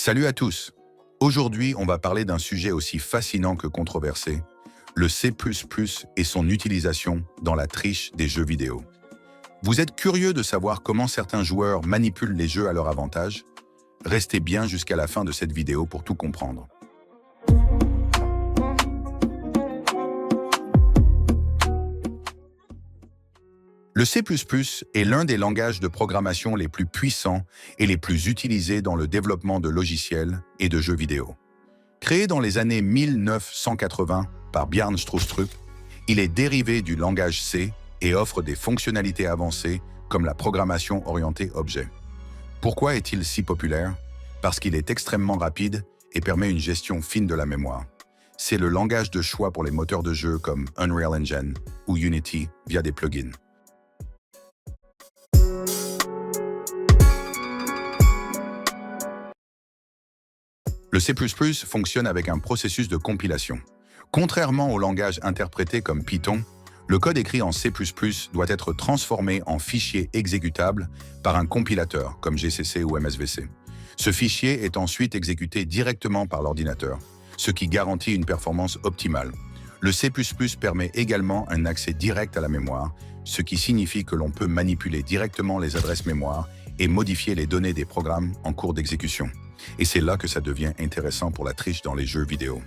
Salut à tous! Aujourd'hui, on va parler d'un sujet aussi fascinant que controversé, le C++ et son utilisation dans la triche des jeux vidéo. Vous êtes curieux de savoir comment certains joueurs manipulent les jeux à leur avantage? Restez bien jusqu'à la fin de cette vidéo pour tout comprendre. Le C++ est l'un des langages de programmation les plus puissants et les plus utilisés dans le développement de logiciels et de jeux vidéo. Créé dans les années 1980 par Bjarne Stroustrup, il est dérivé du langage C et offre des fonctionnalités avancées comme la programmation orientée objet. Pourquoi est-il si populaire? Parce qu'il est extrêmement rapide et permet une gestion fine de la mémoire. C'est le langage de choix pour les moteurs de jeu comme Unreal Engine ou Unity via des plugins. Le C++ fonctionne avec un processus de compilation. Contrairement au langage interprété comme Python, le code écrit en C++ doit être transformé en fichier exécutable par un compilateur comme GCC ou MSVC. Ce fichier est ensuite exécuté directement par l'ordinateur, ce qui garantit une performance optimale. Le C++ permet également un accès direct à la mémoire, ce qui signifie que l'on peut manipuler directement les adresses mémoire et modifier les données des programmes en cours d'exécution. Et c'est là que ça devient intéressant pour la triche dans les jeux vidéo.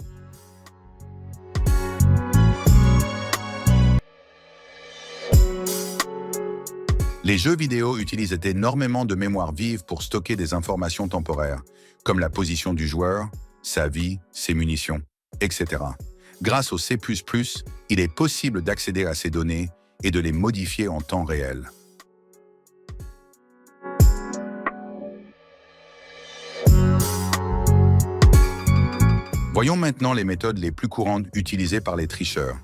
Les jeux vidéo utilisent énormément de mémoire vive pour stocker des informations temporaires, comme la position du joueur, sa vie, ses munitions, etc. Grâce au C++, il est possible d'accéder à ces données et de les modifier en temps réel. Voyons maintenant les méthodes les plus courantes utilisées par les tricheurs.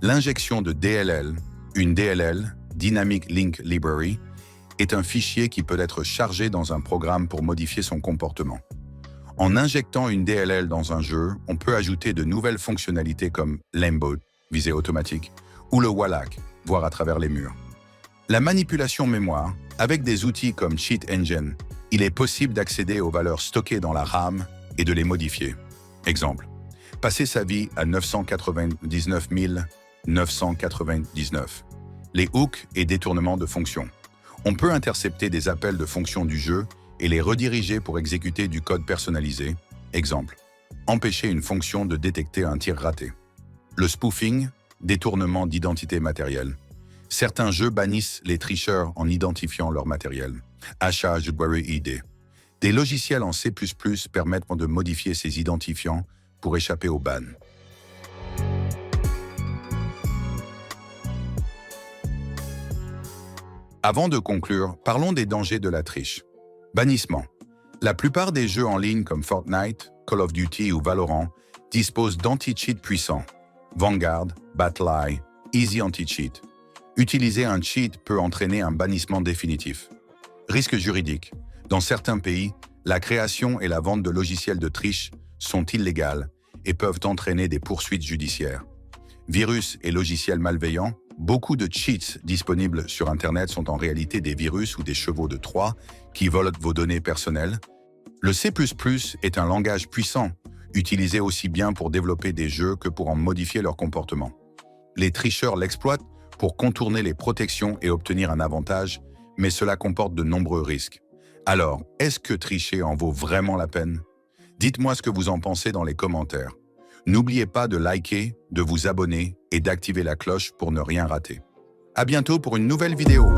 L'injection de DLL, une DLL, Dynamic Link Library, est un fichier qui peut être chargé dans un programme pour modifier son comportement. En injectant une DLL dans un jeu, on peut ajouter de nouvelles fonctionnalités comme l'aimbot, visée automatique, ou le wallach, voir à travers les murs. La manipulation mémoire, avec des outils comme Cheat Engine, il est possible d'accéder aux valeurs stockées dans la RAM et de les modifier. Exemple, passer sa vie à 999 999. Les hooks et détournements de fonctions. On peut intercepter des appels de fonctions du jeu et les rediriger pour exécuter du code personnalisé. Exemple, empêcher une fonction de détecter un tir raté. Le spoofing, détournement d'identité matérielle. Certains jeux bannissent les tricheurs en identifiant leur matériel. Achat Jewelry ID. Des logiciels en C++ permettent de modifier ces identifiants pour échapper au ban. Avant de conclure, parlons des dangers de la triche. Bannissement. La plupart des jeux en ligne comme Fortnite, Call of Duty ou Valorant disposent d'anti-cheats puissants. Vanguard, BattlEye, Easy Anti-Cheat. Utiliser un cheat peut entraîner un bannissement définitif. Risque juridique. Dans certains pays, la création et la vente de logiciels de triche sont illégales et peuvent entraîner des poursuites judiciaires. Virus et logiciels malveillants. Beaucoup de cheats disponibles sur Internet sont en réalité des virus ou des chevaux de Troie qui volent vos données personnelles. Le C++ est un langage puissant, utilisé aussi bien pour développer des jeux que pour en modifier leur comportement. Les tricheurs l'exploitent pour contourner les protections et obtenir un avantage, mais cela comporte de nombreux risques. Alors, est-ce que tricher en vaut vraiment la peine? Dites-moi ce que vous en pensez dans les commentaires. N'oubliez pas de liker, de vous abonner et d'activer la cloche pour ne rien rater. À bientôt pour une nouvelle vidéo.